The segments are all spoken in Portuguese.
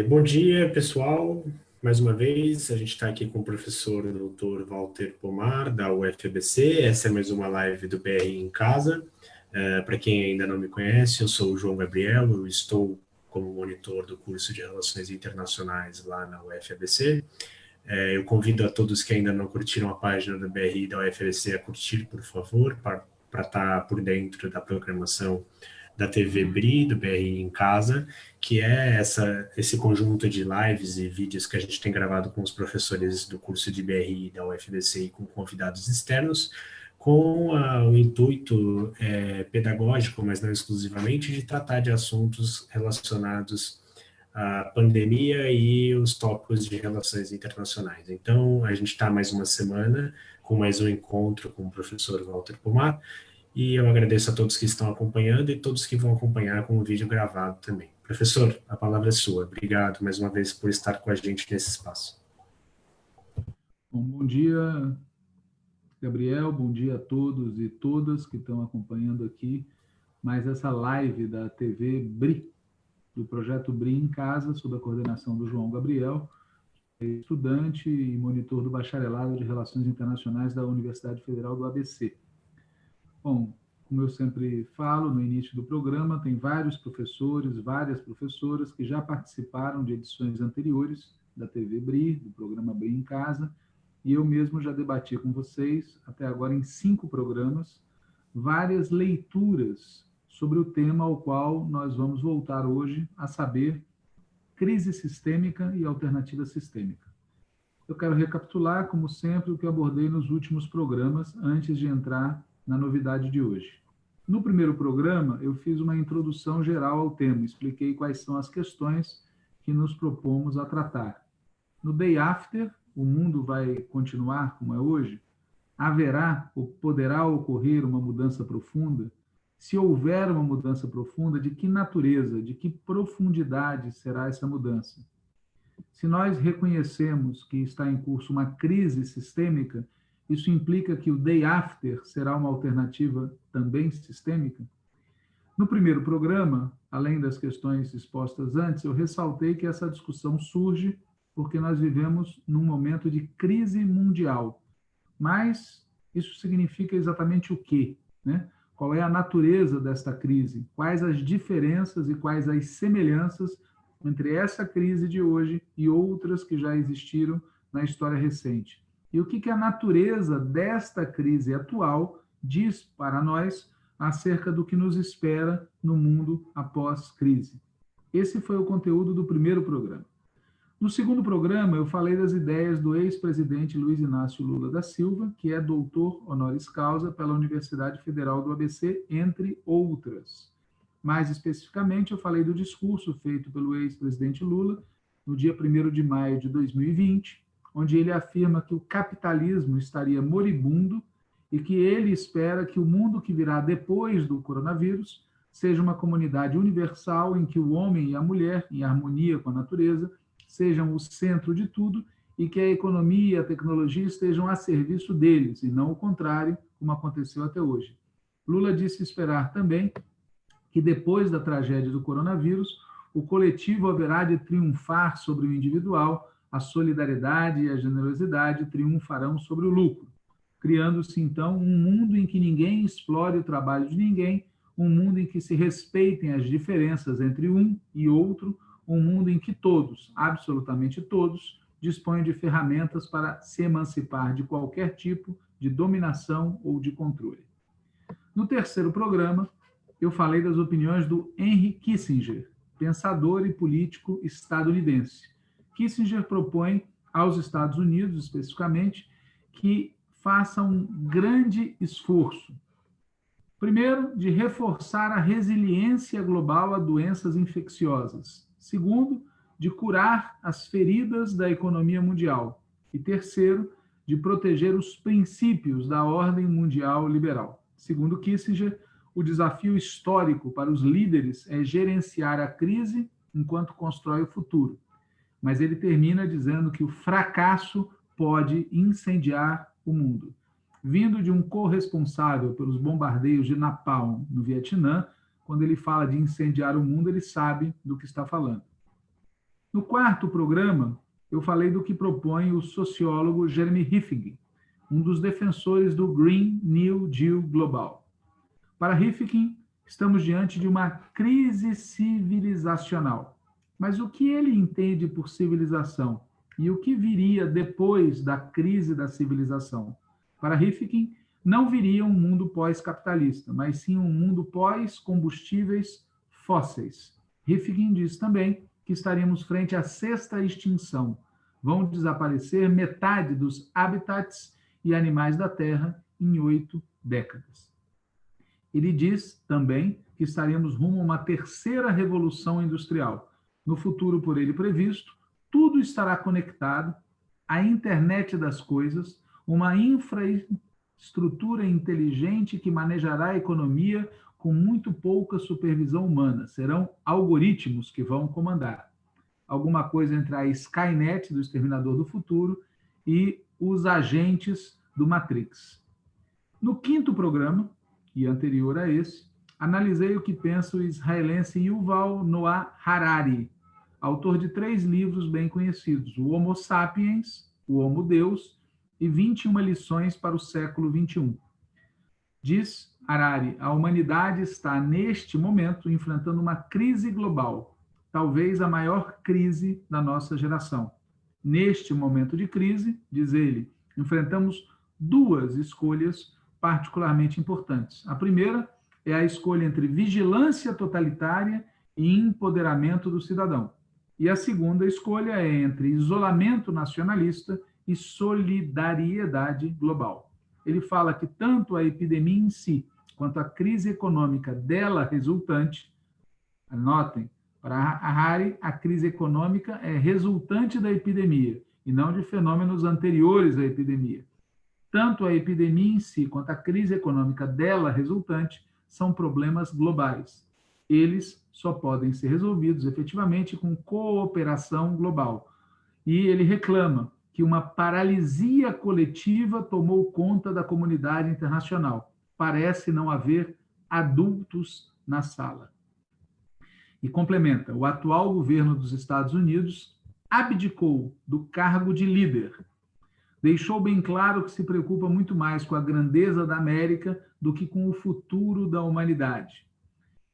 Bom dia, pessoal. Mais uma vez, a gente está aqui com o professor Dr. Walter Pomar, da UFABC. Essa é mais uma live do BR em Casa. Para quem ainda não me conhece, eu sou o João Gabriel, eu estou como monitor do curso de Relações Internacionais lá na UFABC. Eu convido a todos que ainda não curtiram a página do BRI da UFABC a curtir, por favor, para estar por dentro da programação da TV BRI, do BRI em Casa, que é esse conjunto de lives e vídeos que a gente tem gravado com os professores do curso de BRI da UFABC e com convidados externos, com o intuito pedagógico, mas não exclusivamente, de tratar de assuntos relacionados à pandemia e os tópicos de relações internacionais. Então, a gente está mais uma semana com mais um encontro com o professor Walter Pomar, e eu agradeço a todos que estão acompanhando e todos que vão acompanhar com o vídeo gravado também. Professor, a palavra é sua. Obrigado mais uma vez por estar com a gente nesse espaço. Bom dia, Gabriel. Bom dia a todos e todas que estão acompanhando aqui mais essa live da TV BRI, do projeto BRI em Casa, sob a coordenação do João Gabriel, estudante e monitor do Bacharelado de Relações Internacionais da Universidade Federal do ABC. Bom, como eu sempre falo no início do programa, tem vários professores, várias professoras que já participaram de edições anteriores da TV BRI, do programa BRI em Casa, e eu mesmo já debati com vocês, até agora em 5 programas, várias leituras sobre o tema ao qual nós vamos voltar hoje, a saber, crise sistêmica e alternativa sistêmica. Eu quero recapitular, como sempre, o que abordei nos últimos programas, antes de entrar na novidade de hoje. No primeiro programa, eu fiz uma introdução geral ao tema, expliquei quais são as questões que nos propomos a tratar. No Day After, o mundo vai continuar como é hoje? Haverá ou poderá ocorrer uma mudança profunda? Se houver uma mudança profunda, de que natureza, de que profundidade será essa mudança? Se nós reconhecemos que está em curso uma crise sistêmica, isso implica que o Day After será uma alternativa também sistêmica? No primeiro programa, além das questões expostas antes, eu ressaltei que essa discussão surge porque nós vivemos num momento de crise mundial. Mas isso significa exatamente o quê, né? Qual é a natureza desta crise? Quais as diferenças e quais as semelhanças entre essa crise de hoje e outras que já existiram na história recente? E o que a natureza desta crise atual diz para nós acerca do que nos espera no mundo após crise? Esse foi o conteúdo do primeiro programa. No segundo programa, eu falei das ideias do ex-presidente Luiz Inácio Lula da Silva, que é doutor honoris causa pela Universidade Federal do ABC, entre outras. Mais especificamente, eu falei do discurso feito pelo ex-presidente Lula no dia 1º de maio de 2020, onde ele afirma que o capitalismo estaria moribundo e que ele espera que o mundo que virá depois do coronavírus seja uma comunidade universal em que o homem e a mulher, em harmonia com a natureza, sejam o centro de tudo e que a economia e a tecnologia estejam a serviço deles, e não o contrário, como aconteceu até hoje. Lula disse esperar também que depois da tragédia do coronavírus, o coletivo haverá de triunfar sobre o individual, a solidariedade e a generosidade triunfarão sobre o lucro, criando-se então um mundo em que ninguém explore o trabalho de ninguém, um mundo em que se respeitem as diferenças entre um e outro, um mundo em que todos, absolutamente todos, dispõem de ferramentas para se emancipar de qualquer tipo de dominação ou de controle. No terceiro programa, eu falei das opiniões do Henry Kissinger, pensador e político estadunidense. Kissinger propõe aos Estados Unidos, especificamente, que façam um grande esforço. Primeiro, de reforçar a resiliência global a doenças infecciosas. Segundo, de curar as feridas da economia mundial. E terceiro, de proteger os princípios da ordem mundial liberal. Segundo Kissinger, o desafio histórico para os líderes é gerenciar a crise enquanto constrói o futuro. Mas ele termina dizendo que o fracasso pode incendiar o mundo. Vindo de um corresponsável pelos bombardeios de Napalm no Vietnã, quando ele fala de incendiar o mundo, ele sabe do que está falando. No quarto programa, eu falei do que propõe o sociólogo Jeremy Rifkin, um dos defensores do Green New Deal global. Para Rifkin, estamos diante de uma crise civilizacional. Mas o que ele entende por civilização? E o que viria depois da crise da civilização? Para Rifkin, não viria um mundo pós-capitalista, mas sim um mundo pós-combustíveis fósseis. Rifkin diz também que estaríamos frente à sexta extinção. Vão desaparecer metade dos habitats e animais da Terra em 8 décadas. Ele diz também que estaremos rumo a uma terceira revolução industrial. No futuro por ele previsto, tudo estará conectado, a internet das coisas, uma infraestrutura inteligente que manejará a economia com muito pouca supervisão humana. Serão algoritmos que vão comandar. Alguma coisa entre a Skynet, do Exterminador do Futuro, e os agentes do Matrix. No quinto programa, e anterior a esse, analisei o que pensa o israelense Yuval Noah Harari, autor de 3 livros bem conhecidos, o Homo Sapiens, o Homo Deus e 21 lições para o século XXI. Diz Harari, a humanidade está, neste momento, enfrentando uma crise global, talvez a maior crise da nossa geração. Neste momento de crise, diz ele, enfrentamos 2 escolhas particularmente importantes. A primeira é a escolha entre vigilância totalitária e empoderamento do cidadão. E a segunda escolha é entre isolamento nacionalista e solidariedade global. Ele fala que tanto a epidemia em si, quanto a crise econômica dela resultante, anotem, para Harari, a crise econômica é resultante da epidemia e não de fenômenos anteriores à epidemia. Tanto a epidemia em si quanto a crise econômica dela resultante são problemas globais. Eles só podem ser resolvidos efetivamente com cooperação global. E ele reclama que uma paralisia coletiva tomou conta da comunidade internacional. Parece não haver adultos na sala. E complementa, o atual governo dos Estados Unidos abdicou do cargo de líder. Deixou bem claro que se preocupa muito mais com a grandeza da América do que com o futuro da humanidade.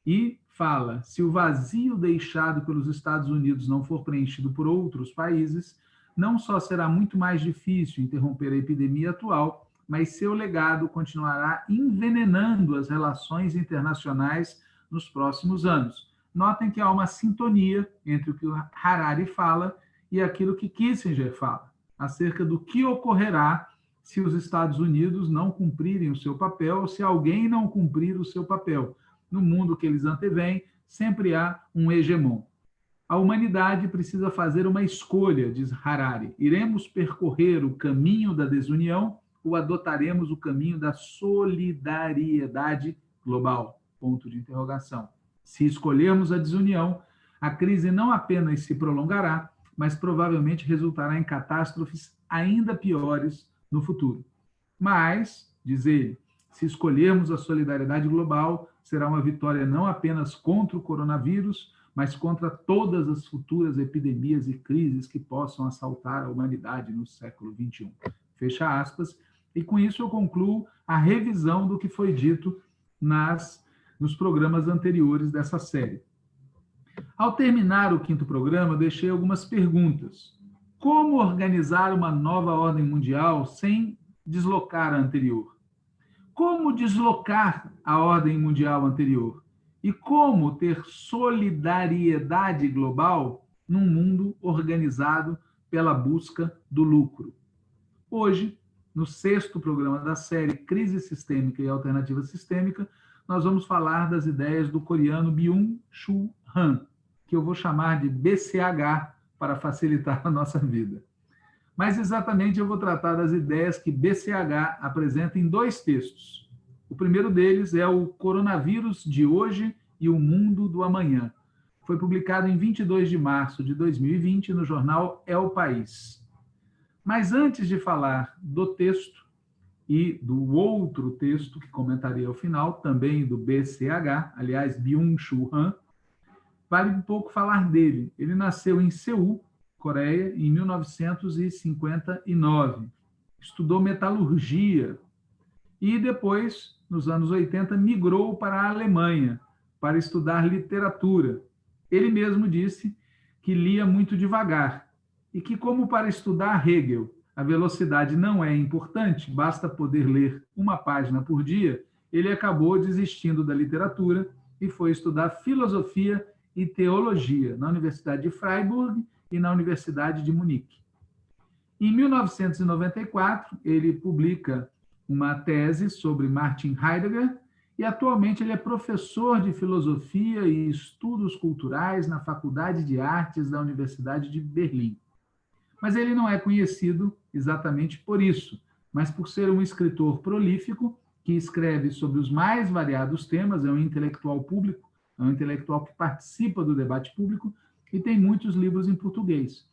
E fala, se o vazio deixado pelos Estados Unidos não for preenchido por outros países, não só será muito mais difícil interromper a epidemia atual, mas seu legado continuará envenenando as relações internacionais nos próximos anos. Notem que há uma sintonia entre o que o Harari fala e aquilo que Kissinger fala, acerca do que ocorrerá se os Estados Unidos não cumprirem o seu papel ou se alguém não cumprir o seu papel. No mundo que eles antevêm, sempre há um hegemon. A humanidade precisa fazer uma escolha, diz Harari. Iremos percorrer o caminho da desunião ou adotaremos o caminho da solidariedade global? Ponto de interrogação. Se escolhermos a desunião, a crise não apenas se prolongará, mas provavelmente resultará em catástrofes ainda piores no futuro. Mas, diz ele, se escolhermos a solidariedade global, será uma vitória não apenas contra o coronavírus, mas contra todas as futuras epidemias e crises que possam assaltar a humanidade no século XXI. Fecha aspas. E com isso eu concluo a revisão do que foi dito nos programas anteriores dessa série. Ao terminar o quinto programa, deixei algumas perguntas. Como organizar uma nova ordem mundial sem deslocar a anterior? Como deslocar a ordem mundial anterior? E como ter solidariedade global num mundo organizado pela busca do lucro? Hoje, no sexto programa da série Crise Sistêmica e Alternativa Sistêmica, nós vamos falar das ideias do coreano Byung-Chul Han, que eu vou chamar de BCH para facilitar a nossa vida. Mas exatamente eu vou tratar das ideias que BCH apresenta em 2 textos. O primeiro deles é o Coronavírus de Hoje e o Mundo do Amanhã. Foi publicado em 22 de março de 2020 no jornal El País. Mas antes de falar do texto e do outro texto que comentaria ao final, também do BCH, aliás, Byung-Chul Han, vale um pouco falar dele. Ele nasceu em Seul, Coreia, em 1959. Estudou metalurgia e depois, nos anos 80, migrou para a Alemanha para estudar literatura. Ele mesmo disse que lia muito devagar e que, como para estudar Hegel, a velocidade não é importante, basta poder ler uma página por dia, ele acabou desistindo da literatura e foi estudar filosofia e teologia na Universidade de Freiburg e na Universidade de Munique. Em 1994, ele publica uma tese sobre Martin Heidegger e atualmente ele é professor de filosofia e estudos culturais na Faculdade de Artes da Universidade de Berlim. Mas ele não é conhecido exatamente por isso, mas por ser um escritor prolífico que escreve sobre os mais variados temas, é um intelectual público, é um intelectual que participa do debate público e tem muitos livros em português.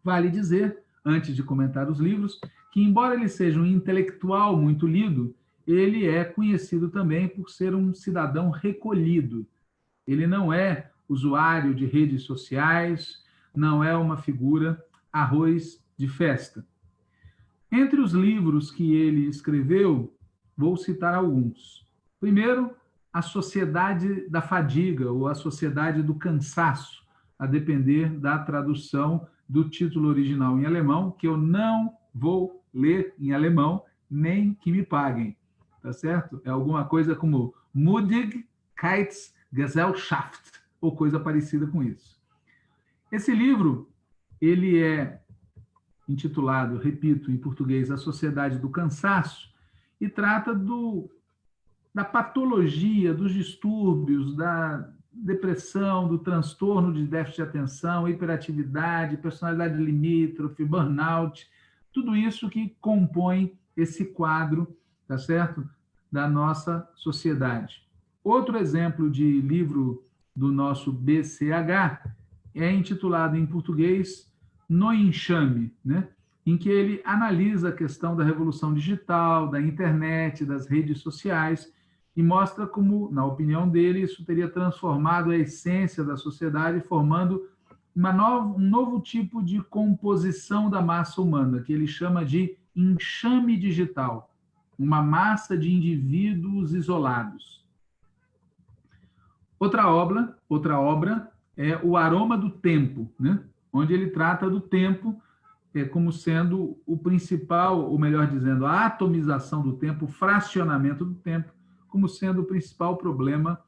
Vale dizer, antes de comentar os livros, que embora ele seja um intelectual muito lido, ele é conhecido também por ser um cidadão recolhido. Ele não é usuário de redes sociais, não é uma figura arroz de festa. Entre os livros que ele escreveu, vou citar alguns. Primeiro, A Sociedade da Fadiga, ou A Sociedade do Cansaço, a depender da tradução do título original em alemão, que eu não vou ler em alemão, nem que me paguem, tá certo? É alguma coisa como Müdigkeitsgesellschaft, ou coisa parecida com isso. Esse livro, ele é intitulado, repito, em português, A Sociedade do Cansaço, e trata da patologia, dos distúrbios, da depressão, do transtorno de déficit de atenção, hiperatividade, personalidade limítrofe, burnout, tudo isso que compõe esse quadro, tá certo? Da nossa sociedade. Outro exemplo de livro do nosso BCH é intitulado em português No Enxame, né? Em que ele analisa a questão da revolução digital, da internet, das redes sociais, e mostra como, na opinião dele, isso teria transformado a essência da sociedade, formando um novo tipo de composição da massa humana, que ele chama de enxame digital, uma massa de indivíduos isolados. Outra obra é O Aroma do Tempo, né? Onde ele trata do tempo como sendo o principal, ou melhor dizendo, a atomização do tempo, o fracionamento do tempo, como sendo o principal problema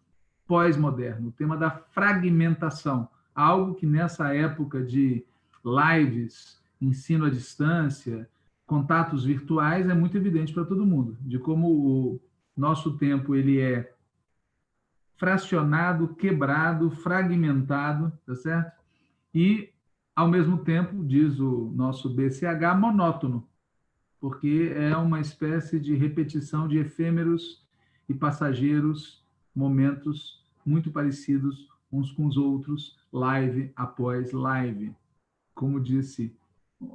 pós-moderno, o tema da fragmentação, algo que nessa época de lives, ensino à distância, contatos virtuais, é muito evidente para todo mundo, de como o nosso tempo ele é fracionado, quebrado, fragmentado, tá certo? E, ao mesmo tempo, diz o nosso BCH, monótono, porque é uma espécie de repetição de efêmeros e passageiros momentos muito parecidos uns com os outros, live após live. Como disse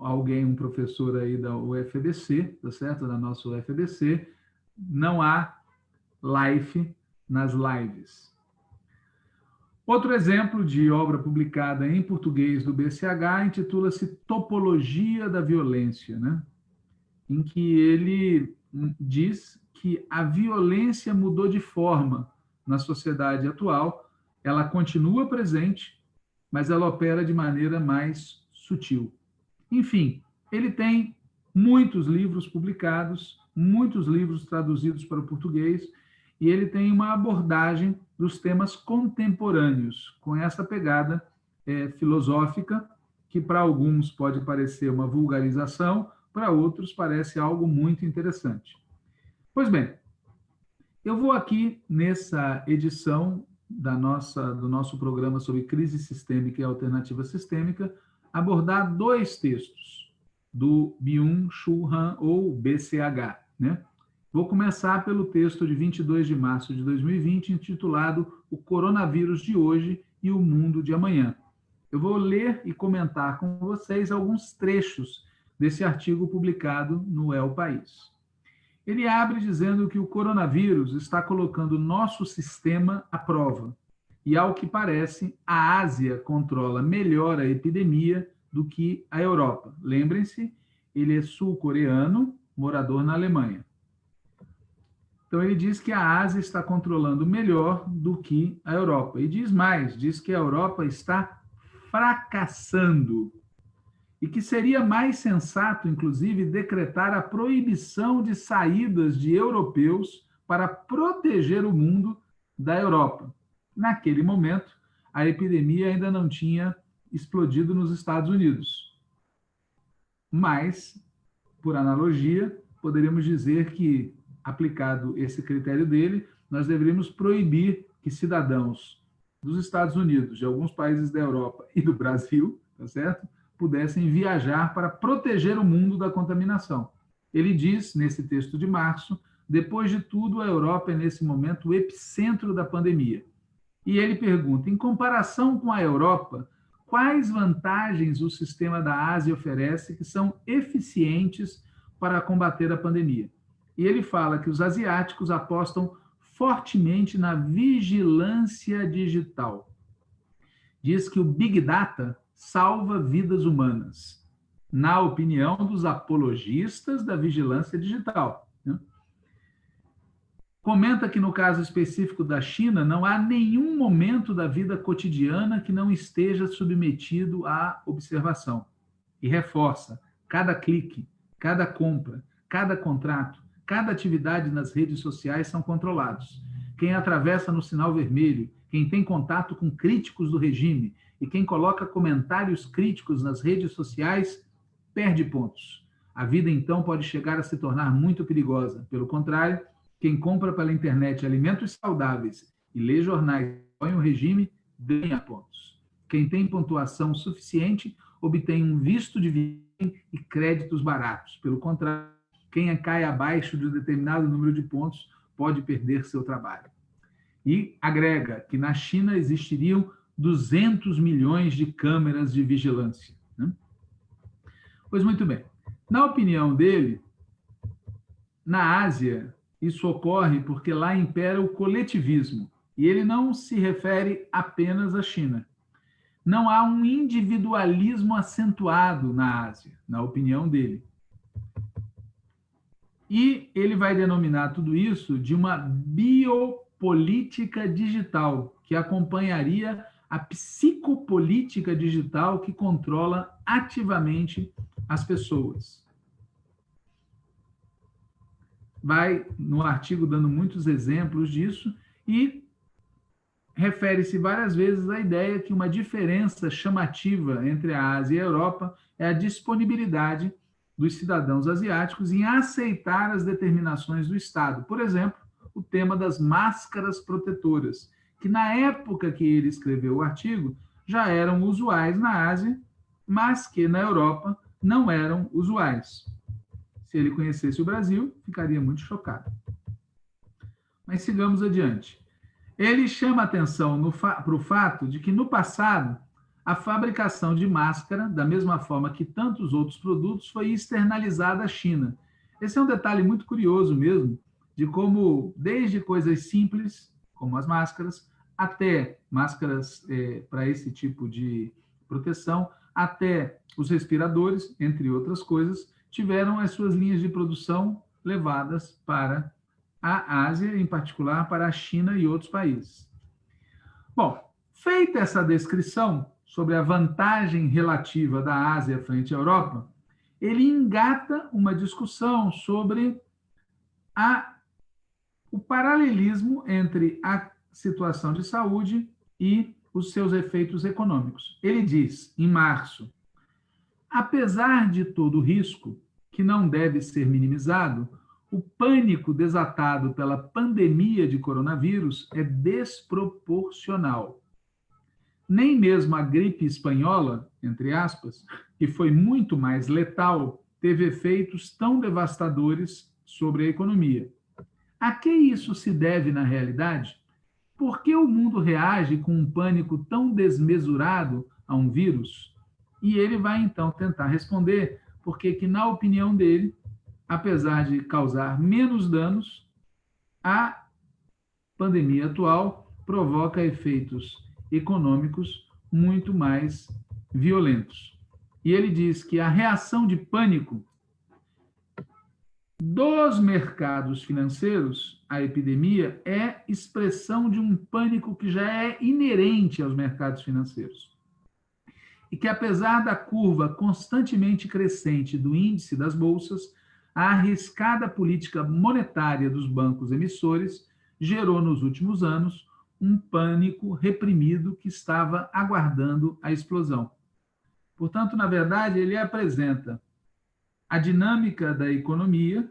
alguém, um professor aí da UFBC, tá certo? Da nossa UFBC, não há life nas lives. Outro exemplo de obra publicada em português do BCH intitula-se Topologia da Violência, né? Em que ele diz que a violência mudou de forma na sociedade atual, ela continua presente, mas ela opera de maneira mais sutil. Enfim, ele tem muitos livros publicados, muitos livros traduzidos para o português, e ele tem uma abordagem dos temas contemporâneos, com essa pegada filosófica, que para alguns pode parecer uma vulgarização, para outros parece algo muito interessante. Pois bem, eu vou aqui, nessa edição do nosso programa sobre crise sistêmica e alternativa sistêmica, abordar dois textos do Byung-Chul Han, ou BCH, né? Vou começar pelo texto de 22 de março de 2020, intitulado O Coronavírus de Hoje e o Mundo de Amanhã. Eu vou ler e comentar com vocês alguns trechos desse artigo publicado no El País. Ele abre dizendo que o coronavírus está colocando o nosso sistema à prova. E, ao que parece, a Ásia controla melhor a epidemia do que a Europa. Lembrem-se, ele é sul-coreano, morador na Alemanha. Então, ele diz que a Ásia está controlando melhor do que a Europa. E diz mais, diz que a Europa está fracassando. E que seria mais sensato, inclusive, decretar a proibição de saídas de europeus para proteger o mundo da Europa. Naquele momento, a epidemia ainda não tinha explodido nos Estados Unidos. Mas, por analogia, poderíamos dizer que, aplicado esse critério dele, nós deveríamos proibir que cidadãos dos Estados Unidos, de alguns países da Europa e do Brasil, tá certo? Pudessem viajar para proteger o mundo da contaminação. Ele diz, nesse texto de março, depois de tudo, a Europa é, nesse momento, o epicentro da pandemia. E ele pergunta, em comparação com a Europa, quais vantagens o sistema da Ásia oferece que são eficientes para combater a pandemia? E ele fala que os asiáticos apostam fortemente na vigilância digital. Diz que o Big Data salva vidas humanas, na opinião dos apologistas da vigilância digital. Comenta que, no caso específico da China, não há nenhum momento da vida cotidiana que não esteja submetido à observação. E reforça, cada clique, cada compra, cada contrato, cada atividade nas redes sociais são controlados. Quem atravessa no sinal vermelho, quem tem contato com críticos do regime e quem coloca comentários críticos nas redes sociais, perde pontos. A vida, então, pode chegar a se tornar muito perigosa. Pelo contrário, quem compra pela internet alimentos saudáveis e lê jornais que apoiam o regime, ganha pontos. Quem tem pontuação suficiente obtém um visto de viagem e créditos baratos. Pelo contrário, quem cai abaixo de um determinado número de pontos pode perder seu trabalho. E agrega que na China existiriam 200 milhões de câmeras de vigilância. Pois muito bem. Na opinião dele, na Ásia, isso ocorre porque lá impera o coletivismo. E ele não se refere apenas à China. Não há um individualismo acentuado na Ásia, na opinião dele. E ele vai denominar tudo isso de uma biopolítica digital, que acompanharia a psicopolítica digital que controla ativamente as pessoas. Vai, no artigo, dando muitos exemplos disso e refere-se várias vezes à ideia que uma diferença chamativa entre a Ásia e a Europa é a disponibilidade dos cidadãos asiáticos em aceitar as determinações do Estado. Por exemplo, o tema das máscaras protetoras, que na época que ele escreveu o artigo já eram usuais na Ásia, mas que na Europa não eram usuais. Se ele conhecesse o Brasil, ficaria muito chocado. Mas sigamos adiante. Ele chama atenção para o fato de que, no passado, a fabricação de máscara, da mesma forma que tantos outros produtos, foi externalizada à China. Esse é um detalhe muito curioso mesmo, de como, desde coisas simples, como as máscaras, até máscaras para esse tipo de proteção, até os respiradores, entre outras coisas, tiveram as suas linhas de produção levadas para a Ásia, em particular para a China e outros países. Bom, feita essa descrição sobre a vantagem relativa da Ásia frente à Europa, ele engata uma discussão sobre o paralelismo entre a situação de saúde e os seus efeitos econômicos. Ele diz, em março, apesar de todo o risco, que não deve ser minimizado, o pânico desatado pela pandemia de coronavírus é desproporcional. Nem mesmo a gripe espanhola, entre aspas, que foi muito mais letal, teve efeitos tão devastadores sobre a economia. A que isso se deve na realidade? Por que o mundo reage com um pânico tão desmesurado a um vírus? E ele vai, então, tentar responder porque que, na opinião dele, apesar de causar menos danos, a pandemia atual provoca efeitos econômicos muito mais violentos. E ele diz que a reação de pânico dos mercados financeiros à epidemia é expressão de um pânico que já é inerente aos mercados financeiros. E que, apesar da curva constantemente crescente do índice das bolsas, a arriscada política monetária dos bancos emissores gerou nos últimos anos um pânico reprimido que estava aguardando a explosão. Portanto, na verdade, ele apresenta a dinâmica da economia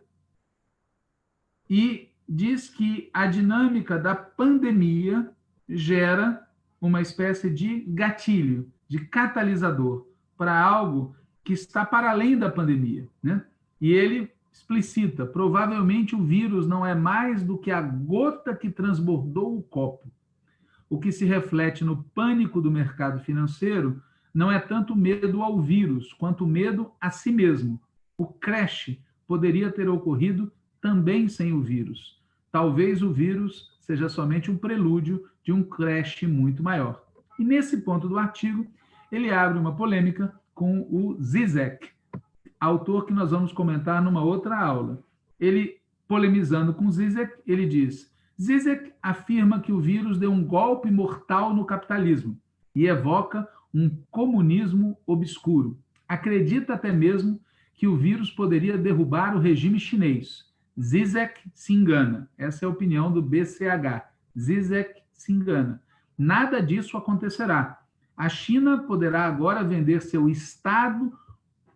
e diz que a dinâmica da pandemia gera uma espécie de gatilho, de catalisador para algo que está para além da pandemia, né? E ele explicita, provavelmente o vírus não é mais do que a gota que transbordou o copo. O que se reflete no pânico do mercado financeiro não é tanto medo ao vírus, quanto medo a si mesmo. O crash poderia ter ocorrido também sem o vírus. Talvez o vírus seja somente um prelúdio de um crash muito maior. E nesse ponto do artigo, ele abre uma polêmica com o Zizek, autor que nós vamos comentar numa outra aula. Ele, polemizando com Zizek, ele diz: Zizek afirma que o vírus deu um golpe mortal no capitalismo e evoca um comunismo obscuro. Acredita até mesmo que o vírus poderia derrubar o regime chinês. Zizek se engana. Essa é a opinião do BCH. Zizek se engana. Nada disso acontecerá. A China poderá agora vender seu Estado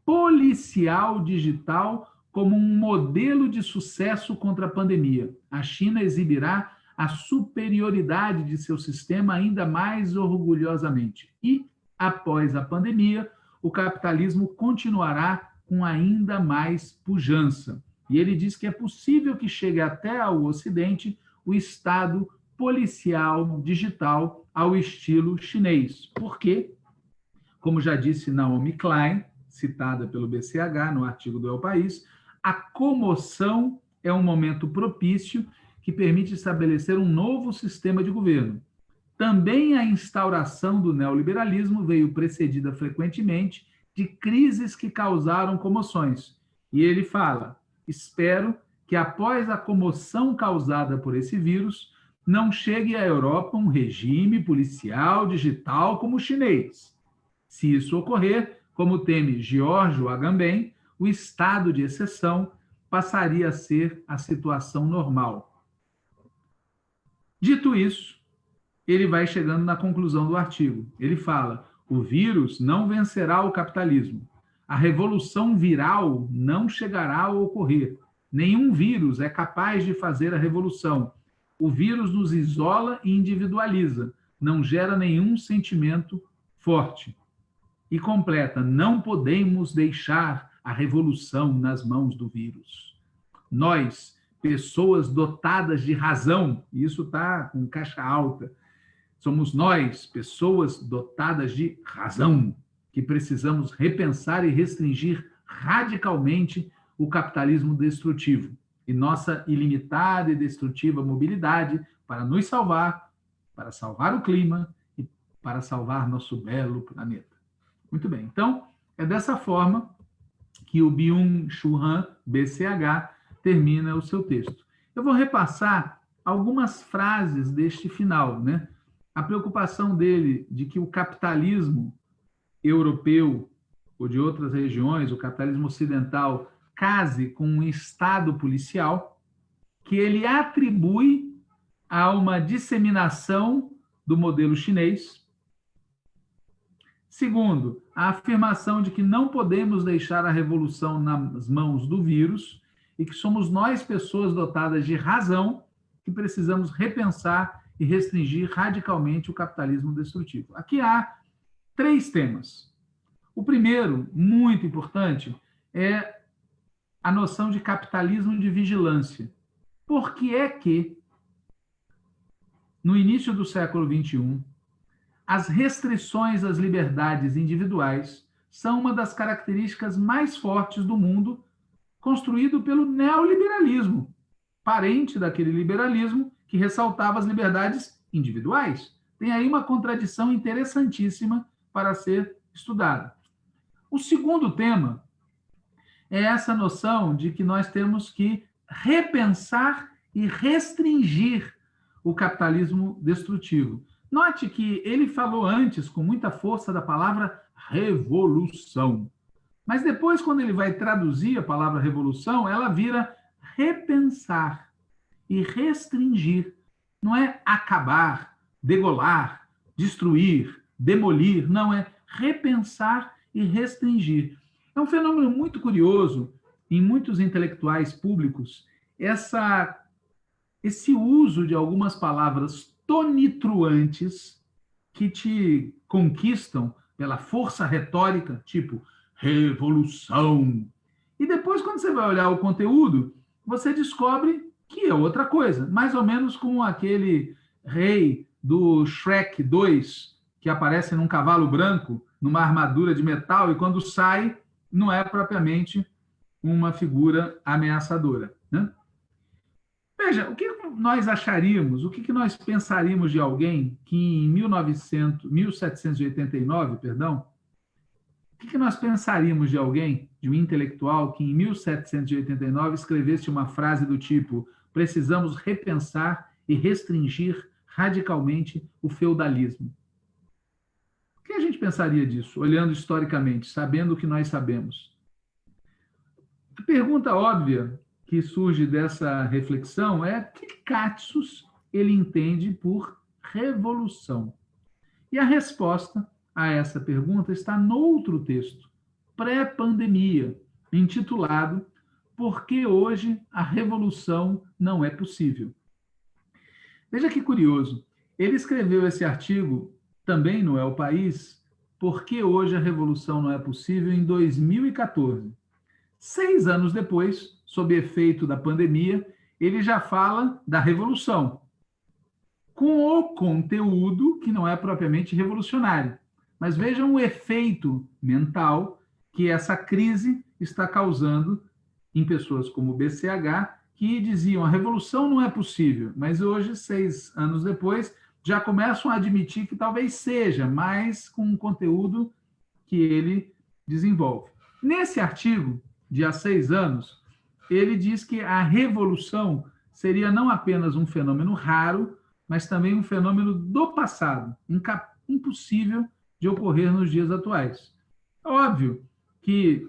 policial digital como um modelo de sucesso contra a pandemia. A China exibirá a superioridade de seu sistema ainda mais orgulhosamente. E, após a pandemia, o capitalismo continuará com ainda mais pujança. E ele diz que é possível que chegue até ao Ocidente o Estado policial digital ao estilo chinês. Por quê? Como já disse Naomi Klein, citada pelo BCH no artigo do El País, a comoção é um momento propício que permite estabelecer um novo sistema de governo. Também a instauração do neoliberalismo veio precedida frequentemente de crises que causaram comoções. E ele fala: espero que após a comoção causada por esse vírus, não chegue à Europa um regime policial digital como o chinês. Se isso ocorrer, como teme Giorgio Agamben, o estado de exceção passaria a ser a situação normal. Dito isso, ele vai chegando na conclusão do artigo. Ele fala: o vírus não vencerá o capitalismo. A revolução viral não chegará a ocorrer. Nenhum vírus é capaz de fazer a revolução. O vírus nos isola e individualiza, não gera nenhum sentimento forte. E completa: não podemos deixar a revolução nas mãos do vírus. Nós, pessoas dotadas de razão, e isso está com caixa alta, somos nós, pessoas dotadas de razão, que precisamos repensar e restringir radicalmente o capitalismo destrutivo e nossa ilimitada e destrutiva mobilidade para nos salvar, para salvar o clima e para salvar nosso belo planeta. Muito bem, então, é dessa forma que o Byung-Chul Han, BCH, termina o seu texto. Eu vou repassar algumas frases deste final, né? A preocupação dele de que o capitalismo europeu ou de outras regiões, o capitalismo ocidental, case com um Estado policial, que ele atribui a uma disseminação do modelo chinês. Segundo, a afirmação de que não podemos deixar a revolução nas mãos do vírus e que somos nós, pessoas dotadas de razão, que precisamos repensar e restringir radicalmente o capitalismo destrutivo. Aqui há 3 temas. O primeiro, muito importante, é a noção de capitalismo de vigilância. Por que é que, no início do século XXI, as restrições às liberdades individuais são uma das características mais fortes do mundo construído pelo neoliberalismo, parente daquele liberalismo que ressaltava as liberdades individuais. Tem aí uma contradição interessantíssima para ser estudada. O segundo tema é essa noção de que nós temos que repensar e restringir o capitalismo destrutivo. Note que ele falou antes, com muita força, da palavra revolução. Mas depois, quando ele vai traduzir a palavra revolução, ela vira repensar e restringir. Não é acabar, degolar, destruir, demolir. Não, é repensar e restringir. É um fenômeno muito curioso em muitos intelectuais públicos, esse uso de algumas palavras tonitruantes que te conquistam pela força retórica, tipo revolução. E depois, quando você vai olhar o conteúdo, você descobre que é outra coisa, mais ou menos como aquele rei do Shrek 2, que aparece num cavalo branco, numa armadura de metal, e quando sai, não é propriamente uma figura ameaçadora, né? Veja, o que nós acharíamos, o que nós pensaríamos de alguém que em 1789, o que nós pensaríamos de alguém, de um intelectual que em 1789 escrevesse uma frase do tipo: precisamos repensar e restringir radicalmente o feudalismo? O que a gente pensaria disso, olhando historicamente, sabendo o que nós sabemos? A pergunta óbvia que surge dessa reflexão é o que Cátius ele entende por revolução. E a resposta a essa pergunta está noutro texto, pré-pandemia, intitulado Por que hoje a revolução não é possível? Veja que curioso, ele escreveu esse artigo também no El País, Por que hoje a revolução não é possível, em 2014. 6 anos depois, sob efeito da pandemia, ele já fala da revolução, com o conteúdo que não é propriamente revolucionário. Mas vejam o efeito mental que essa crise está causando em pessoas como o BCH, que diziam a revolução não é possível, mas hoje, 6 anos depois, já começam a admitir que talvez seja, mas com um conteúdo que ele desenvolve. Nesse artigo, de há 6 anos, ele diz que a revolução seria não apenas um fenômeno raro, mas também um fenômeno do passado, impossível de ocorrer nos dias atuais. Óbvio que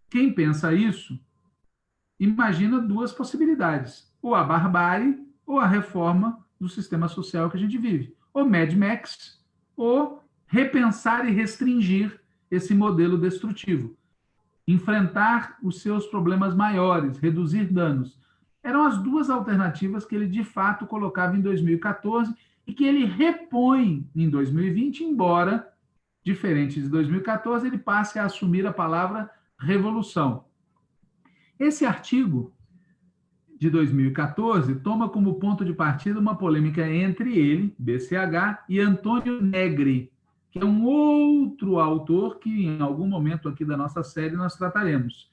quem pensa isso imagina 2 possibilidades: ou a barbárie ou a reforma do sistema social que a gente vive, ou Mad Max, ou repensar e restringir esse modelo destrutivo, enfrentar os seus problemas maiores, reduzir danos. Eram as 2 alternativas que ele, de fato, colocava em 2014 e que ele repõe em 2020, embora, diferente de 2014, ele passe a assumir a palavra revolução. Esse artigo de 2014 toma como ponto de partida uma polêmica entre ele, BCH, e Antônio Negri, que é um outro autor que em algum momento aqui da nossa série nós trataremos.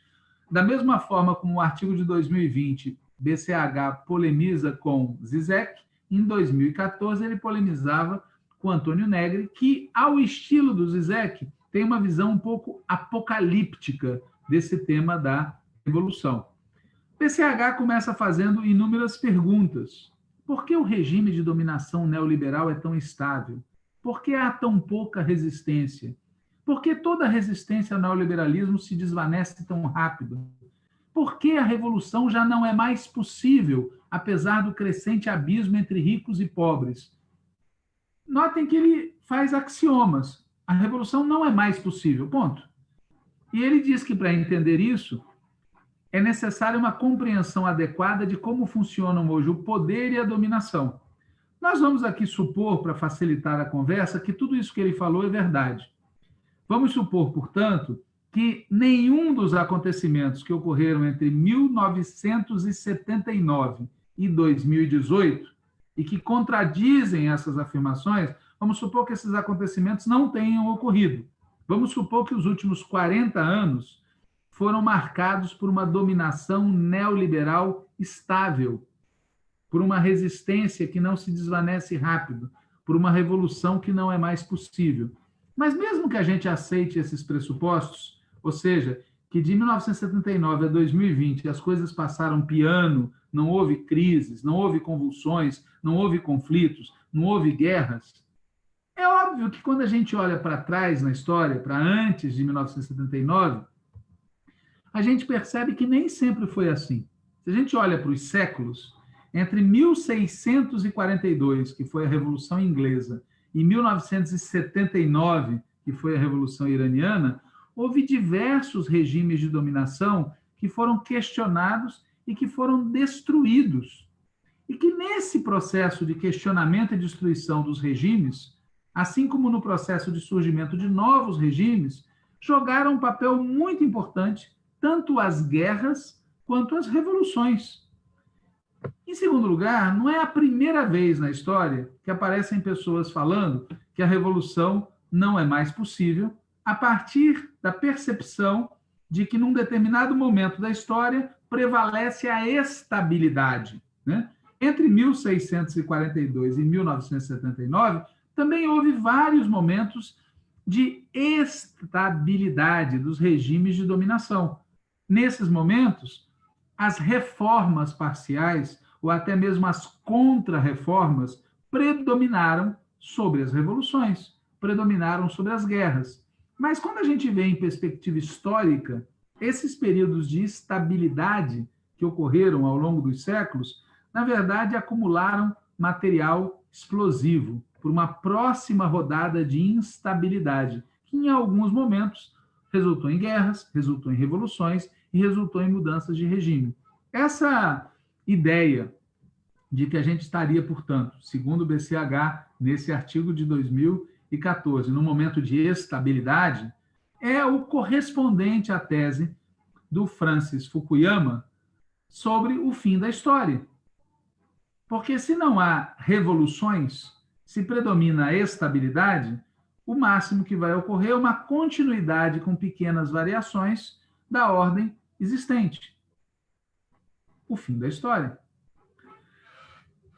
Da mesma forma como o artigo de 2020, BCH polemiza com Zizek, em 2014 ele polemizava com Antônio Negri, que, ao estilo do Zizek, tem uma visão um pouco apocalíptica desse tema da revolução. BCH começa fazendo inúmeras perguntas. Por que o regime de dominação neoliberal é tão estável? Por que há tão pouca resistência? Por que toda resistência ao neoliberalismo se desvanece tão rápido? Por que a revolução já não é mais possível, apesar do crescente abismo entre ricos e pobres? Notem que ele faz axiomas. A revolução não é mais possível, ponto. E ele diz que, para entender isso, é necessária uma compreensão adequada de como funcionam hoje o poder e a dominação. Nós vamos aqui supor, para facilitar a conversa, que tudo isso que ele falou é verdade. Vamos supor, portanto, que nenhum dos acontecimentos que ocorreram entre 1979 e 2018 e que contradizem essas afirmações, vamos supor que esses acontecimentos não tenham ocorrido. Vamos supor que os últimos 40 anos foram marcados por uma dominação neoliberal estável, por uma resistência que não se desvanece rápido, por uma revolução que não é mais possível. Mas mesmo que a gente aceite esses pressupostos, ou seja, que de 1979 a 2020 as coisas passaram piano, não houve crises, não houve convulsões, não houve conflitos, não houve guerras, é óbvio que quando a gente olha para trás na história, para antes de 1979, a gente percebe que nem sempre foi assim. Se a gente olha para os séculos, entre 1642, que foi a Revolução Inglesa, e 1979, que foi a Revolução Iraniana, houve diversos regimes de dominação que foram questionados e que foram destruídos. E que nesse processo de questionamento e destruição dos regimes, assim como no processo de surgimento de novos regimes, jogaram um papel muito importante tanto as guerras quanto as revoluções. Em segundo lugar, não é a primeira vez na história que aparecem pessoas falando que a revolução não é mais possível a partir da percepção de que, num determinado momento da história, prevalece a estabilidade, né? Entre 1642 e 1979, também houve vários momentos de estabilidade dos regimes de dominação. Nesses momentos, as reformas parciais, ou até mesmo as contra-reformas, predominaram sobre as revoluções, predominaram sobre as guerras. Mas quando a gente vê em perspectiva histórica, esses períodos de estabilidade que ocorreram ao longo dos séculos, na verdade, acumularam material explosivo por uma próxima rodada de instabilidade, que em alguns momentos resultou em guerras, resultou em revoluções e resultou em mudanças de regime. Essa ideia de que a gente estaria, portanto, segundo o BCH, nesse artigo de 2014, no momento de estabilidade, é o correspondente à tese do Francis Fukuyama sobre o fim da história. Porque se não há revoluções, se predomina a estabilidade, o máximo que vai ocorrer é uma continuidade com pequenas variações da ordem existente. O fim da história.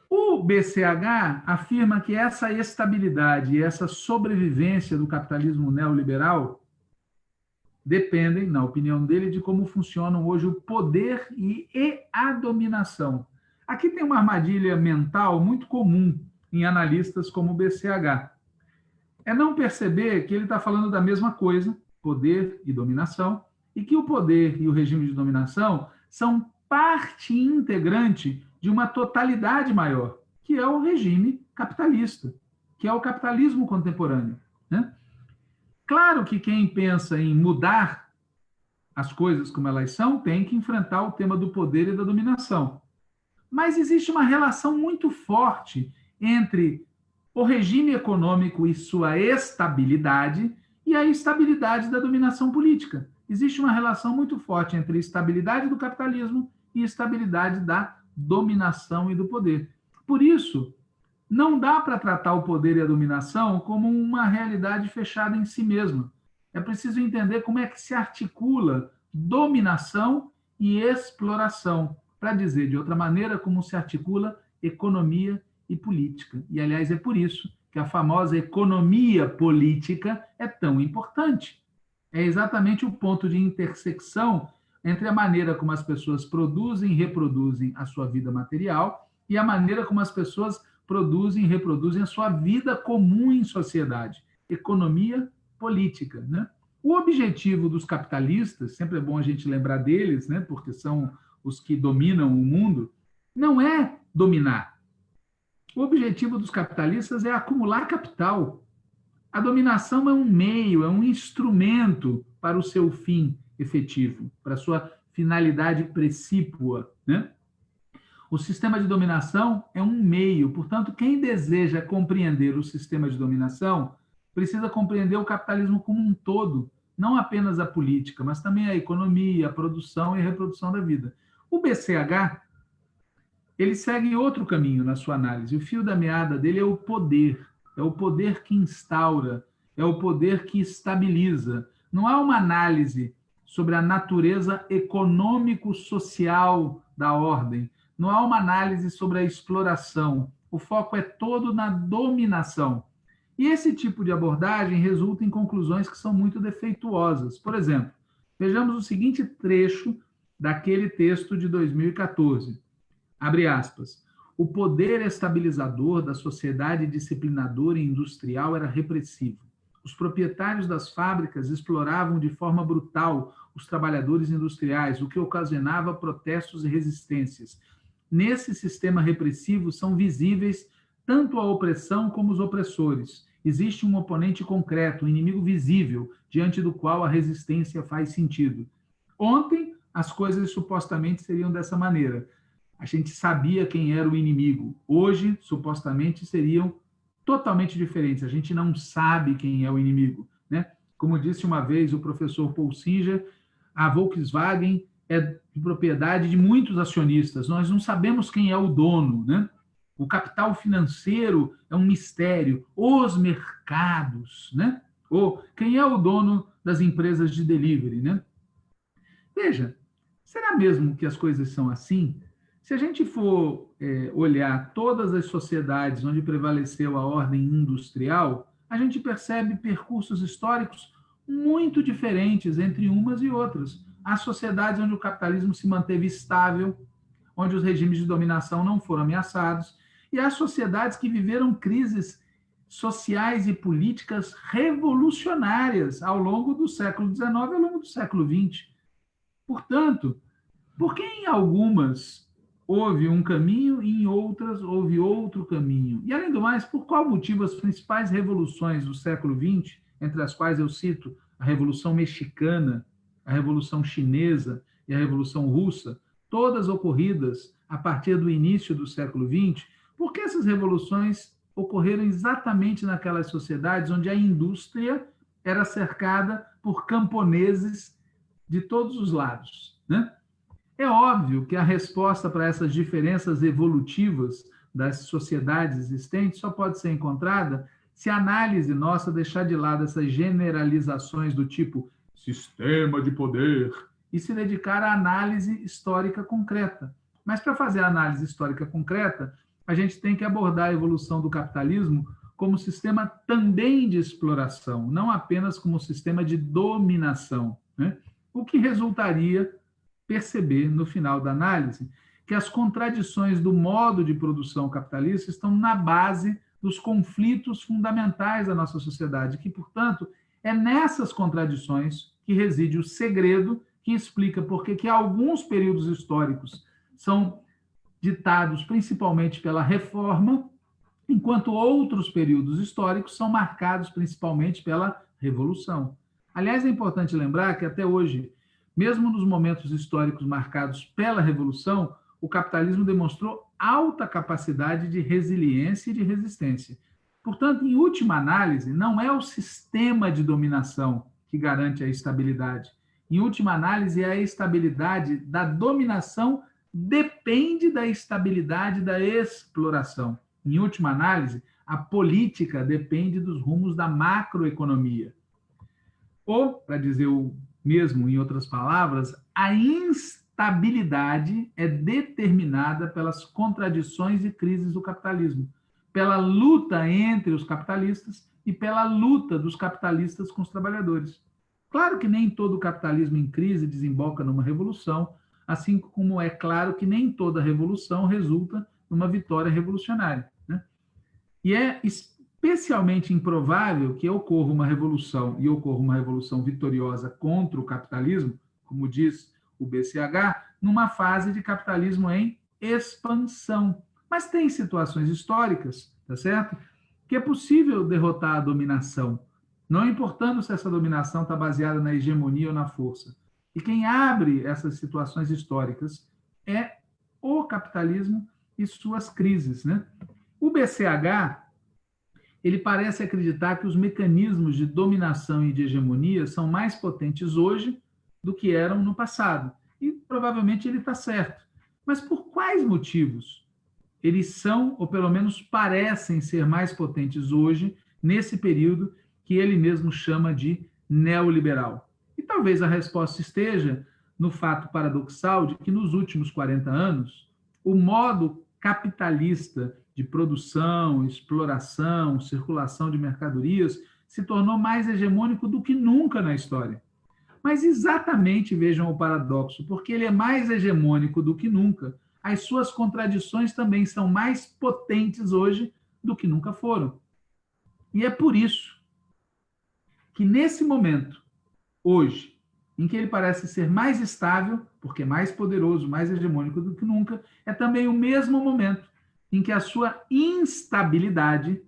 O BCH afirma que essa estabilidade e essa sobrevivência do capitalismo neoliberal dependem, na opinião dele, de como funcionam hoje o poder e a dominação. Aqui tem uma armadilha mental muito comum em analistas como o BCH. É não perceber que ele está falando da mesma coisa, poder e dominação, e que o poder e o regime de dominação são parte integrante de uma totalidade maior, que é o regime capitalista, que é o capitalismo contemporâneo, né? Claro que quem pensa em mudar as coisas como elas são tem que enfrentar o tema do poder e da dominação. Mas existe uma relação muito forte entre o regime econômico e sua estabilidade e a estabilidade da dominação política. Existe uma relação muito forte entre a estabilidade do capitalismo e a estabilidade da dominação e do poder. Por isso, não dá para tratar o poder e a dominação como uma realidade fechada em si mesma. É preciso entender como é que se articula dominação e exploração, para dizer de outra maneira como se articula economia e política. E, aliás, é por isso que a famosa economia política é tão importante. É exatamente o ponto de intersecção entre a maneira como as pessoas produzem e reproduzem a sua vida material e a maneira como as pessoas produzem e reproduzem a sua vida comum em sociedade. Economia política, né? O objetivo dos capitalistas, sempre é bom a gente lembrar deles, né? Porque são os que dominam o mundo, não é dominar. O objetivo dos capitalistas é acumular capital. A dominação é um meio, é um instrumento para o seu fim efetivo, para a sua finalidade precípua, né? O sistema de dominação é um meio, portanto, quem deseja compreender o sistema de dominação precisa compreender o capitalismo como um todo, não apenas a política, mas também a economia, a produção e a reprodução da vida. O BCH, ele segue outro caminho na sua análise. O fio da meada dele é o poder que instaura, é o poder que estabiliza. Não há uma análise sobre a natureza econômico-social da ordem, Não há uma análise sobre a exploração. O foco é todo na dominação. E esse tipo de abordagem resulta em conclusões que são muito defeituosas. Por exemplo, vejamos o seguinte trecho daquele texto de 2014. Abre aspas. O poder estabilizador da sociedade disciplinadora e industrial era repressivo. Os proprietários das fábricas exploravam de forma brutal os trabalhadores industriais, o que ocasionava protestos e resistências. Nesse sistema repressivo são visíveis tanto a opressão como os opressores. Existe um oponente concreto, um inimigo visível, diante do qual a resistência faz sentido. Ontem, as coisas supostamente seriam dessa maneira. A gente sabia quem era o inimigo. Hoje, supostamente, seriam totalmente diferentes. A gente não sabe quem é o inimigo, né? Como disse uma vez o professor Paul Singer, a Volkswagen é de propriedade de muitos acionistas. Nós não sabemos quem é o dono, né? O capital financeiro é um mistério. Os mercados, né? Ou quem é o dono das empresas de delivery, né? Veja, será mesmo que as coisas são assim? Se a gente for olhar todas as sociedades onde prevaleceu a ordem industrial, a gente percebe percursos históricos muito diferentes entre umas e outras. Há sociedades onde o capitalismo se manteve estável, onde os regimes de dominação não foram ameaçados, e há sociedades que viveram crises sociais e políticas revolucionárias ao longo do século XIX e ao longo do século XX. Portanto, por que em algumas houve um caminho e em outras houve outro caminho? E, além do mais, por qual motivo as principais revoluções do século XX, entre as quais eu cito a Revolução Mexicana, a Revolução Chinesa e a Revolução Russa, todas ocorridas a partir do início do século XX, por que essas revoluções ocorreram exatamente naquelas sociedades onde a indústria era cercada por camponeses de todos os lados, né? É óbvio que a resposta para essas diferenças evolutivas das sociedades existentes só pode ser encontrada se a análise nossa deixar de lado essas generalizações do tipo sistema de poder e se dedicar à análise histórica concreta. Mas para fazer a análise histórica concreta, a gente tem que abordar a evolução do capitalismo como sistema também de exploração, não apenas como sistema de dominação, né? O que resultaria perceber, no final da análise, que as contradições do modo de produção capitalista estão na base dos conflitos fundamentais da nossa sociedade, que, portanto, é nessas contradições que reside o segredo que explica por que alguns períodos históricos são ditados principalmente pela reforma, enquanto outros períodos históricos são marcados principalmente pela revolução. Aliás, é importante lembrar que até hoje, mesmo nos momentos históricos marcados pela revolução, o capitalismo demonstrou alta capacidade de resiliência e de resistência. Portanto, em última análise, não é o sistema de dominação que garante a estabilidade. Em última análise, é a estabilidade da dominação depende da estabilidade da exploração. Em última análise, a política depende dos rumos da macroeconomia. Ou, para dizer o mesmo em outras palavras, a instabilidade é determinada pelas contradições e crises do capitalismo, pela luta entre os capitalistas e pela luta dos capitalistas com os trabalhadores. Claro que nem todo capitalismo em crise desemboca numa revolução, assim como é claro que nem toda revolução resulta numa vitória revolucionária, né? E é especialmente improvável que ocorra uma revolução e ocorra uma revolução vitoriosa contra o capitalismo, como diz o BCH, numa fase de capitalismo em expansão. Mas tem situações históricas, tá certo? Que é possível derrotar a dominação, não importando se essa dominação está baseada na hegemonia ou na força. E quem abre essas situações históricas é o capitalismo e suas crises, né? O BCH, ele parece acreditar que os mecanismos de dominação e de hegemonia são mais potentes hoje do que eram no passado. E provavelmente ele está certo. Mas por quais motivos eles são, ou pelo menos parecem ser mais potentes hoje, nesse período que ele mesmo chama de neoliberal? E talvez a resposta esteja no fato paradoxal de que nos últimos 40 anos, o modo capitalista de produção, exploração, circulação de mercadorias se tornou mais hegemônico do que nunca na história. Mas exatamente, vejam o paradoxo, porque ele é mais hegemônico do que nunca, as suas contradições também são mais potentes hoje do que nunca foram. E é por isso que nesse momento, hoje, em que ele parece ser mais estável, porque é mais poderoso, mais hegemônico do que nunca, é também o mesmo momento em que a sua instabilidade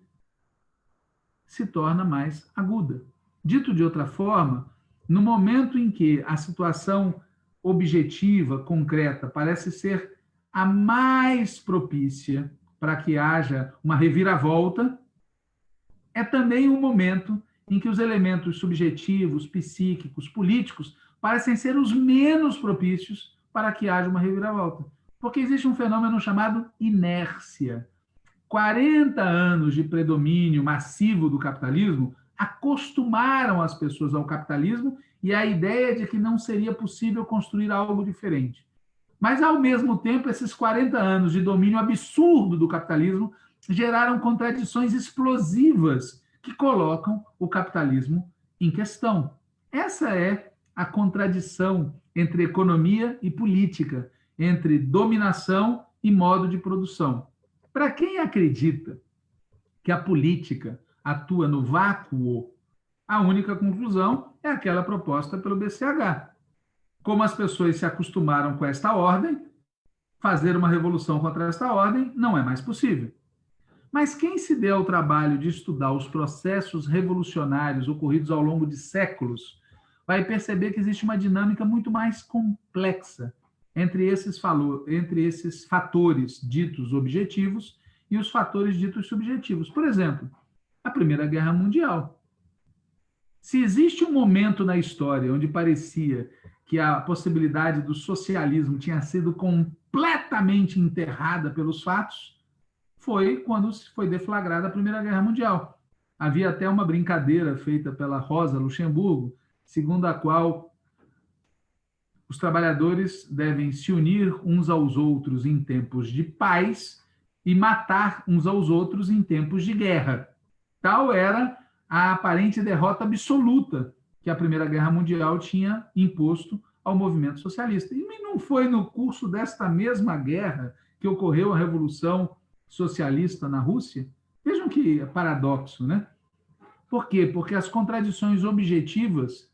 se torna mais aguda. Dito de outra forma, no momento em que a situação objetiva, concreta, parece ser a mais propícia para que haja uma reviravolta, é também um momento em que os elementos subjetivos, psíquicos, políticos parecem ser os menos propícios para que haja uma reviravolta. Porque existe um fenômeno chamado inércia. 40 anos de predomínio massivo do capitalismo acostumaram as pessoas ao capitalismo e à ideia de que não seria possível construir algo diferente. Mas, ao mesmo tempo, esses 40 anos de domínio absurdo do capitalismo geraram contradições explosivas que colocam o capitalismo em questão. Essa é a contradição entre economia e política, entre dominação e modo de produção. Para quem acredita que a política atua no vácuo, a única conclusão é aquela proposta pelo BCH. Como as pessoas se acostumaram com esta ordem, fazer uma revolução contra esta ordem não é mais possível. Mas quem se deu ao trabalho de estudar os processos revolucionários ocorridos ao longo de séculos, vai perceber que existe uma dinâmica muito mais complexa entre esses fatores ditos objetivos e os fatores ditos subjetivos. Por exemplo, a Primeira Guerra Mundial. Se existe um momento na história onde parecia que a possibilidade do socialismo tinha sido completamente enterrada pelos fatos, foi quando foi deflagrada a Primeira Guerra Mundial. Havia até uma brincadeira feita pela Rosa Luxemburgo, segundo a qual os trabalhadores devem se unir uns aos outros em tempos de paz e matar uns aos outros em tempos de guerra. Tal era a aparente derrota absoluta que a Primeira Guerra Mundial tinha imposto ao movimento socialista. E não foi no curso desta mesma guerra que ocorreu a Revolução Socialista na Rússia? Vejam que paradoxo, né? Por quê? Porque as contradições objetivas,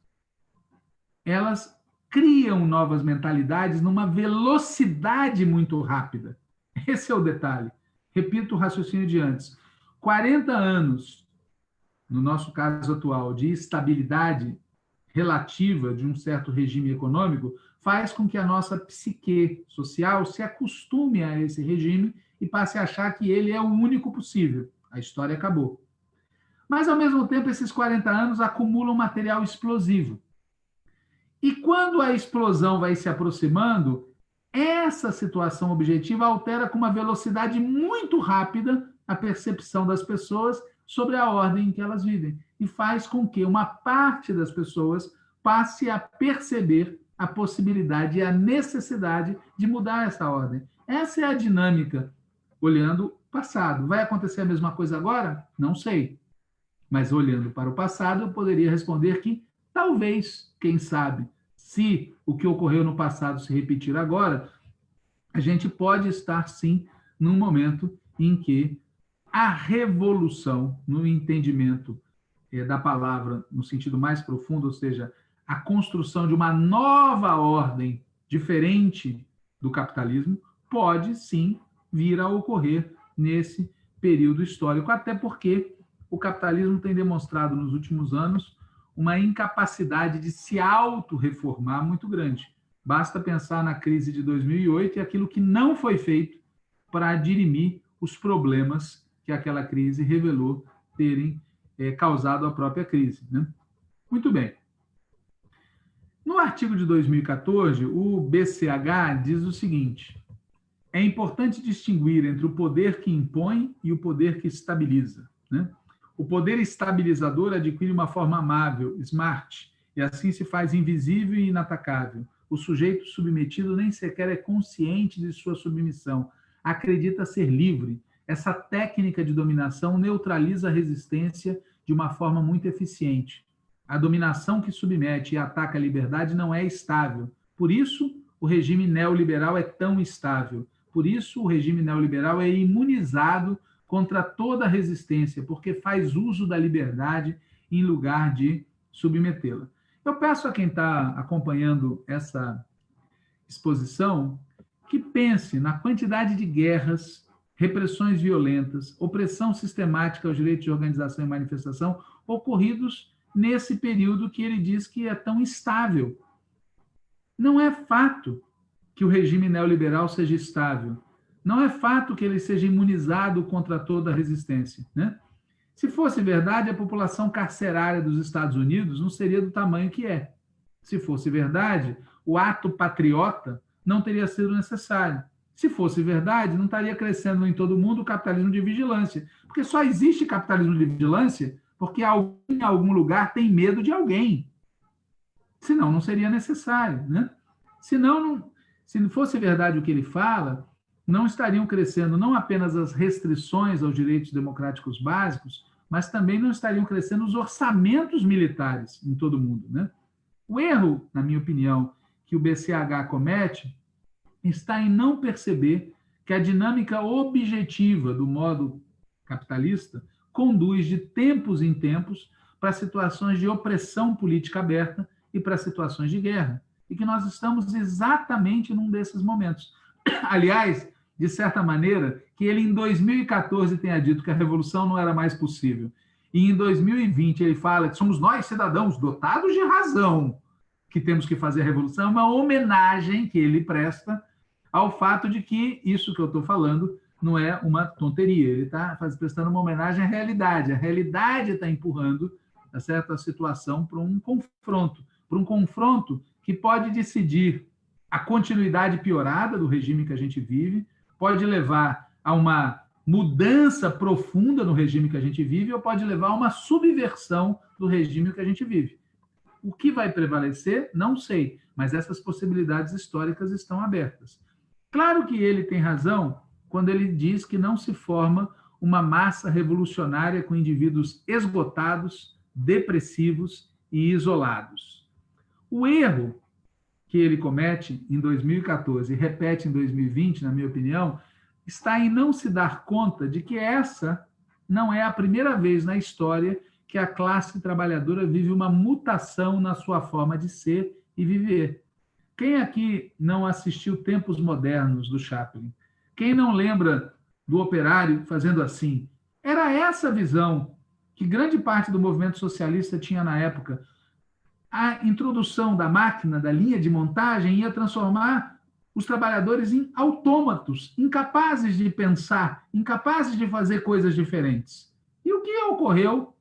elas criam novas mentalidades numa velocidade muito rápida. Esse é o detalhe. Repito o raciocínio de antes. 40 anos, no nosso caso atual, de estabilidade relativa de um certo regime econômico, faz com que a nossa psique social se acostume a esse regime e passe a achar que ele é o único possível. A história acabou. Mas, ao mesmo tempo, esses 40 anos acumulam material explosivo. E quando a explosão vai se aproximando, essa situação objetiva altera com uma velocidade muito rápida a percepção das pessoas sobre a ordem em que elas vivem e faz com que uma parte das pessoas passe a perceber a possibilidade e a necessidade de mudar essa ordem. Essa é a dinâmica, olhando o passado. Vai acontecer a mesma coisa agora? Não sei. Mas olhando para o passado, eu poderia responder que talvez, quem sabe, se o que ocorreu no passado se repetir agora, a gente pode estar, sim, num momento em que a revolução, no entendimento da palavra, no sentido mais profundo, ou seja, a construção de uma nova ordem diferente do capitalismo, pode, sim, vir a ocorrer nesse período histórico, até porque o capitalismo tem demonstrado nos últimos anos uma incapacidade de se auto-reformar muito grande. Basta pensar na crise de 2008 e aquilo que não foi feito para dirimir os problemas que aquela crise revelou terem causado a própria crise, né? Muito bem. No artigo de 2014, o BCH diz o seguinte: é importante distinguir entre o poder que impõe e o poder que estabiliza, né? O poder estabilizador adquire uma forma amável, smart, e assim se faz invisível e inatacável. o sujeito submetido nem sequer é consciente de sua submissão, acredita ser livre. Essa técnica de dominação neutraliza a resistência de uma forma muito eficiente. A dominação que submete e ataca a liberdade não é estável. Por isso, o regime neoliberal é tão estável. Por isso, o regime neoliberal é imunizado contra toda resistência, porque faz uso da liberdade em lugar de submetê-la. Eu peço a quem está acompanhando essa exposição que pense na quantidade de guerras, repressões violentas, opressão sistemática aos direitos de organização e manifestação ocorridos nesse período que ele diz que é tão instável. Não é fato que o regime neoliberal seja estável. Não é fato que ele seja imunizado contra toda a resistência, né? Se fosse verdade, a população carcerária dos Estados Unidos não seria do tamanho que é. Se fosse verdade, o ato patriota não teria sido necessário. Se fosse verdade, não estaria crescendo em todo mundo o capitalismo de vigilância. Porque só existe capitalismo de vigilância porque alguém em algum lugar tem medo de alguém. Senão, não seria necessário, né? Se não fosse verdade o que ele fala, não estariam crescendo não apenas as restrições aos direitos democráticos básicos, mas também não estariam crescendo os orçamentos militares em todo o mundo, né? O erro, na minha opinião, que o BCH comete está em não perceber que a dinâmica objetiva do modo capitalista conduz de tempos em tempos para situações de opressão política aberta e para situações de guerra. E que nós estamos exatamente num desses momentos. Aliás, de certa maneira, que ele em 2014 tenha dito que a revolução não era mais possível. E em 2020 ele fala que somos nós, cidadãos dotados de razão, que temos que fazer a revolução, é uma homenagem que ele presta ao fato de que isso que eu estou falando não é uma tonteria. Ele está prestando uma homenagem à realidade. A realidade está empurrando, tá certo, a situação para um confronto que pode decidir a continuidade piorada do regime que a gente vive, pode levar a uma mudança profunda no regime que a gente vive ou pode levar a uma subversão do regime que a gente vive. O que vai prevalecer? Não sei, mas essas possibilidades históricas estão abertas. Claro que ele tem razão quando ele diz que não se forma uma massa revolucionária com indivíduos esgotados, depressivos e isolados. O erro que ele comete em 2014 e repete em 2020, na minha opinião, está em não se dar conta de que essa não é a primeira vez na história que a classe trabalhadora vive uma mutação na sua forma de ser e viver. Quem aqui não assistiu Tempos Modernos, do Chaplin? Quem não lembra do operário fazendo assim? Era essa a visão que grande parte do movimento socialista tinha na época. A introdução da máquina, da linha de montagem, ia transformar os trabalhadores em autômatos, incapazes de pensar, incapazes de fazer coisas diferentes. E o que ocorreu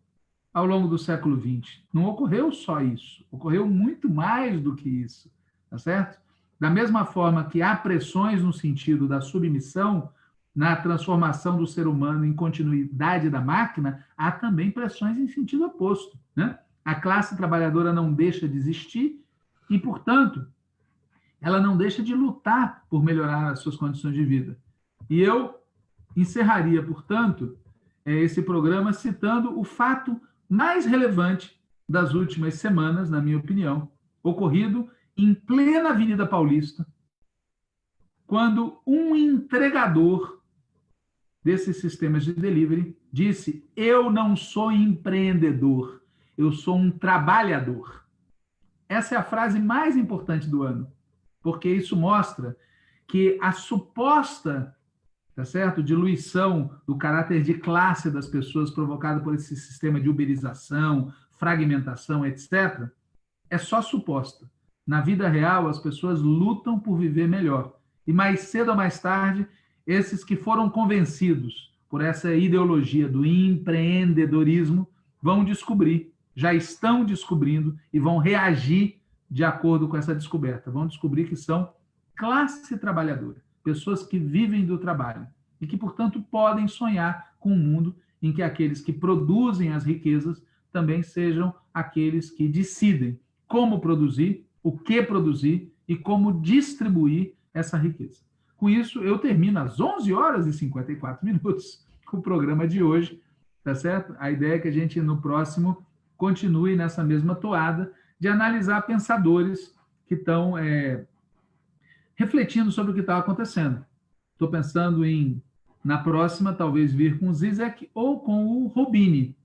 ao longo do século XX? Não ocorreu só isso, ocorreu muito mais do que isso, tá certo? Da mesma forma que há pressões no sentido da submissão, na transformação do ser humano em continuidade da máquina, há também pressões em sentido oposto, né? A classe trabalhadora não deixa de existir e, portanto, ela não deixa de lutar por melhorar as suas condições de vida. E eu encerraria, portanto, esse programa citando o fato mais relevante das últimas semanas, na minha opinião, ocorrido em plena Avenida Paulista, quando um entregador desses sistemas de delivery disse: eu não sou empreendedor, eu sou um trabalhador. Essa é a frase mais importante do ano, porque isso mostra que a suposta, tá certo, diluição do caráter de classe das pessoas provocada por esse sistema de uberização, fragmentação, etc., é só suposta. Na vida real, as pessoas lutam por viver melhor. E mais cedo ou mais tarde, esses que foram convencidos por essa ideologia do empreendedorismo vão descobrir, já estão descobrindo e vão reagir de acordo com essa descoberta. Vão descobrir que são classe trabalhadora, pessoas que vivem do trabalho e que, portanto, podem sonhar com um mundo em que aqueles que produzem as riquezas também sejam aqueles que decidem como produzir, o que produzir e como distribuir essa riqueza. Com isso, eu termino às 11 horas e 54 minutos com o programa de hoje, tá certo? A ideia é que a gente, no próximo, continue nessa mesma toada de analisar pensadores que estão refletindo sobre o que está acontecendo. Estou pensando em, na próxima, talvez vir com o Zizek ou com o Roubini,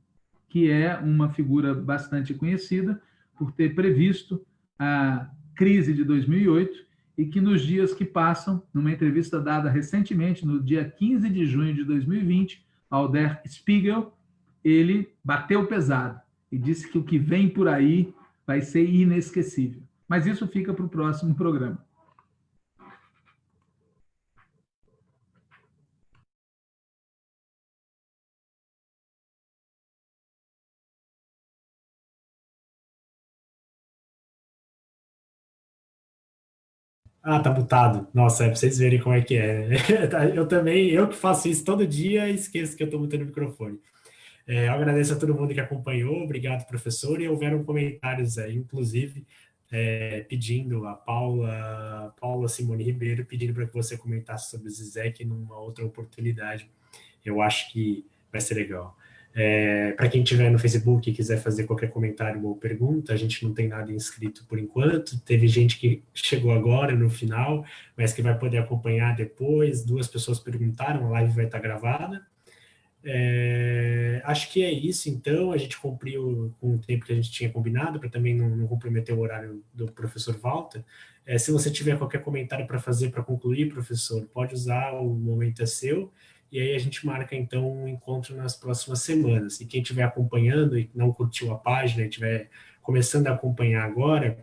que é uma figura bastante conhecida por ter previsto a crise de 2008 e que nos dias que passam, numa entrevista dada recentemente, no dia 15 de junho de 2020, ao Der Spiegel, ele bateu pesado e disse que o que vem por aí vai ser inesquecível. Mas isso fica para o próximo programa. Ah, tá mutado. Nossa, é pra vocês verem como é que é. Eu também, eu que faço isso todo dia, esqueço que eu tô mutando o microfone. Eu agradeço a todo mundo que acompanhou, obrigado, professor, e houveram comentários aí, inclusive, pedindo a Paula Simone Ribeiro, pedindo para que você comentasse sobre o Zizek numa outra oportunidade. Eu acho que vai ser legal. Para quem estiver no Facebook e quiser fazer qualquer comentário ou pergunta, a gente não tem nada inscrito por enquanto. Teve gente que chegou agora no final, mas que vai poder acompanhar depois. 2 pessoas perguntaram, a live vai estar gravada. Acho que é isso, então. A gente cumpriu com o tempo que a gente tinha combinado, para também não comprometer o horário do professor Walter. Se você tiver qualquer comentário para fazer para concluir, professor, pode usar, o momento é seu. E aí a gente marca, então, um encontro nas próximas semanas. E quem estiver acompanhando e não curtiu a página, e estiver começando a acompanhar agora,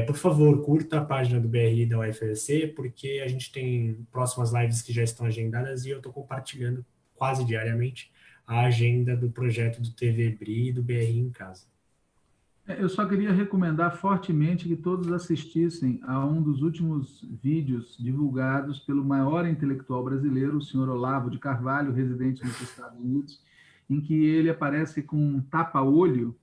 por favor, curta a página do BRI da UFABC, porque a gente tem próximas lives que já estão agendadas e eu estou compartilhando quase diariamente a agenda do projeto do TV BRI e do BRI em casa. Eu só queria recomendar fortemente que todos assistissem a um dos últimos vídeos divulgados pelo maior intelectual brasileiro, o senhor Olavo de Carvalho, residente nos Estados Unidos, em que ele aparece com um tapa-olho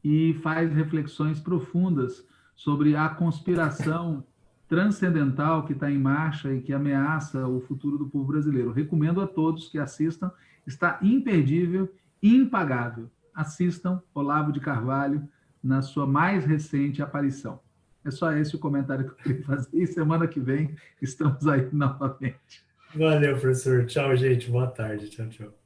e faz reflexões profundas sobre a conspiração transcendental que está em marcha e que ameaça o futuro do povo brasileiro. Recomendo a todos que assistam, está imperdível, impagável. Assistam Olavo de Carvalho na sua mais recente aparição. É só esse o comentário que eu queria fazer. E semana que vem estamos aí novamente. Valeu, professor. Tchau, gente. Boa tarde. Tchau, tchau.